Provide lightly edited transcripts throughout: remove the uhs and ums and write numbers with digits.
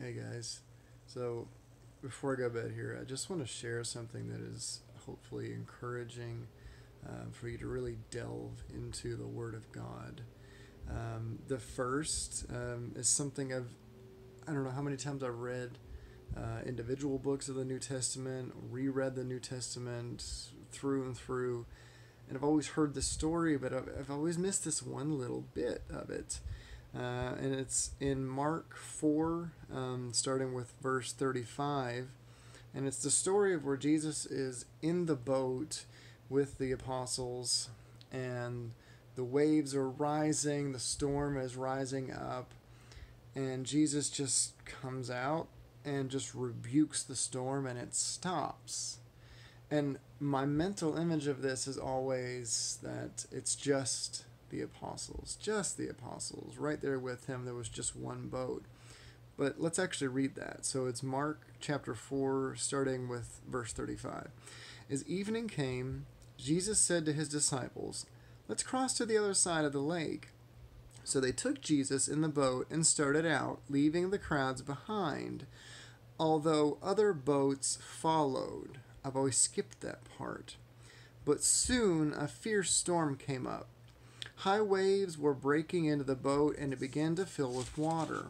Hey guys, so before I go to bed here, I just want to share something that is hopefully encouraging for you to really delve into the Word of God. The first is something I don't know how many times I've read individual books of the New Testament, reread the New Testament through and through, and I've always heard the story, but I've always missed this one little bit of it. And it's in Mark 4, starting with verse 35. And it's the story of where Jesus is in the boat with the apostles, and the waves are rising, the storm is rising up, and Jesus just comes out and just rebukes the storm, and it stops. And my mental image of this is always that it's just the apostles. Right there with him, there was just one boat. But let's actually read that. So it's Mark chapter 4, starting with verse 35. As evening came, Jesus said to his disciples, "Let's cross to the other side of the lake." So they took Jesus in the boat and started out, leaving the crowds behind, although other boats followed. I've always skipped that part. But soon a fierce storm came up. High waves were breaking into the boat, and it began to fill with water.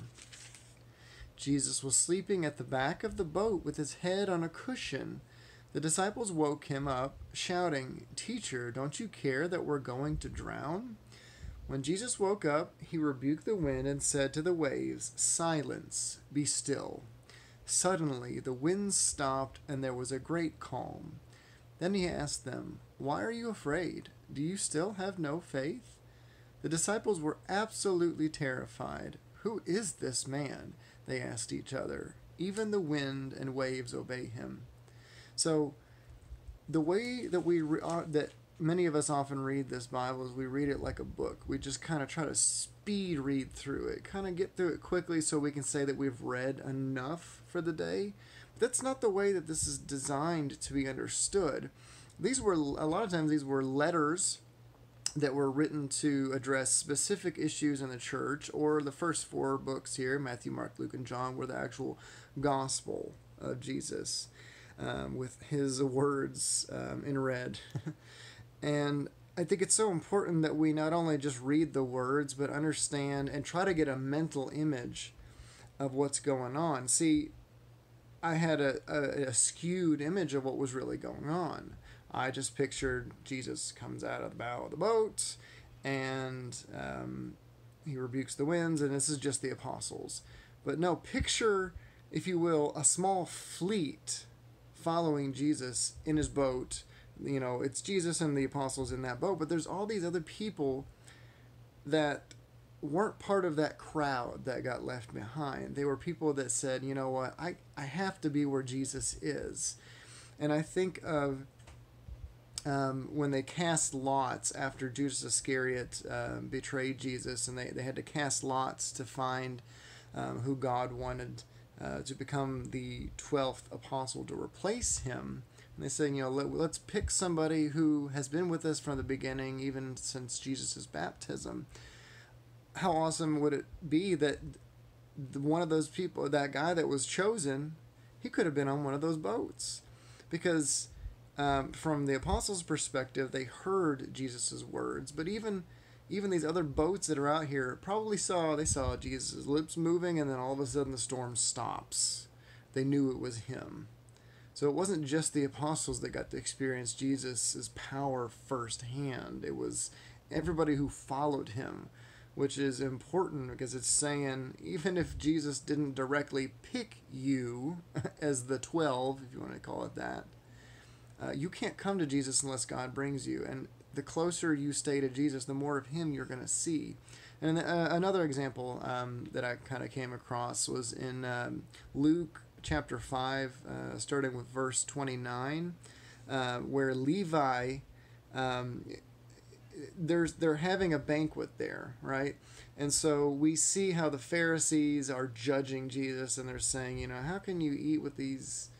Jesus was sleeping at the back of the boat with his head on a cushion. The disciples woke him up, shouting, "Teacher, don't you care that we're going to drown?" When Jesus woke up, he rebuked the wind and said to the waves, "Silence, be still." Suddenly the winds stopped, and there was a great calm. Then he asked them, "Why are you afraid? Do you still have no faith?" The disciples were absolutely terrified. "Who is this man?" they asked each other. "Even the wind and waves obey him." So the way that that many of us often read this Bible is we read it like a book. We just kind of try to speed read through it, kind of get through it quickly so we can say that we've read enough for the day. But that's not the way that this is designed to be understood. These were a lot of times these were letters that were written to address specific issues in the church, or the first four books here, Matthew, Mark, Luke, and John, were the actual gospel of Jesus, with his words in red. And I think it's so important that we not only just read the words, but understand and try to get a mental image of what's going on. See, I had a skewed image of what was really going on. I just pictured Jesus comes out of the bow of the boat, and he rebukes the winds, and this is just the apostles. But no, picture, if you will, a small fleet following Jesus in his boat. You know, it's Jesus and the apostles in that boat, but there's all these other people that weren't part of that crowd that got left behind. They were people that said, you know what, I have to be where Jesus is. And I think of when they cast lots after Judas Iscariot betrayed Jesus, and they had to cast lots to find who God wanted to become the 12th apostle to replace him. And they saying, you know, let's pick somebody who has been with us from the beginning, even since Jesus' baptism. How awesome would it be that one of those people, that guy that was chosen, he could have been on one of those boats? Because from the apostles' perspective, they heard Jesus' words, but even these other boats that are out here probably saw Jesus' lips moving, and then all of a sudden the storm stops. They knew it was him. So it wasn't just the apostles that got to experience Jesus' power firsthand. It was everybody who followed him, which is important because it's saying even if Jesus didn't directly pick you as the 12, if you want to call it that, you can't come to Jesus unless God brings you. And the closer you stay to Jesus, the more of him you're going to see. And another example that I kind of came across was in Luke chapter 5, starting with verse 29, where Levi, they're having a banquet there, right? And so we see how the Pharisees are judging Jesus, and they're saying, you know, how can you eat with these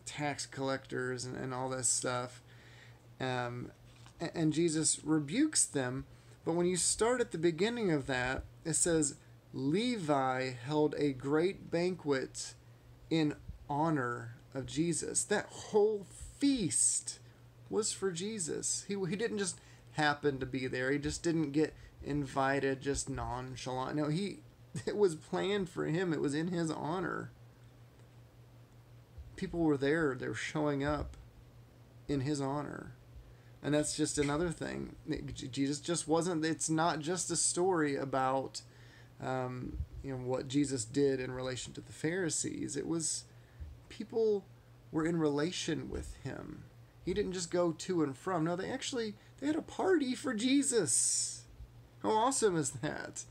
tax collectors and all this stuff? And Jesus rebukes them. But when you start at the beginning of that, it says, Levi held a great banquet in honor of Jesus. That whole feast was for Jesus. He didn't just happen to be there. He just didn't get invited just nonchalant. No, it was planned for him. It was in his honor. People were there. They were showing up in his honor. And that's just another thing. Jesus just wasn't, it's not just a story about what Jesus did in relation to the Pharisees. It was people were in relation with him. He didn't just go to and from. No, they had a party for Jesus. How awesome is that?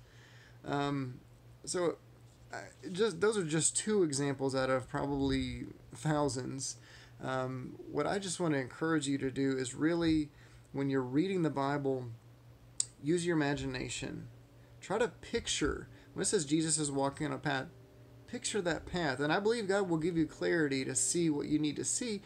Those are just two examples out of probably thousands. What I just want to encourage you to do is really, when you're reading the Bible, use your imagination. Try to picture, when it says Jesus is walking on a path, picture that path. And I believe God will give you clarity to see what you need to see.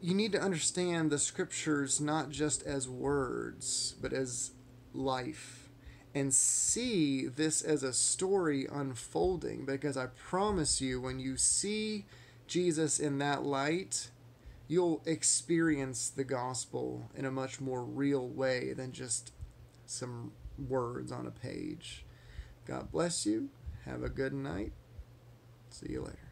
You need to understand the scriptures not just as words, but as life. And see this as a story unfolding. Because I promise you, when you see Jesus in that light, you'll experience the gospel in a much more real way than just some words on a page. God bless you. Have a good night. See you later.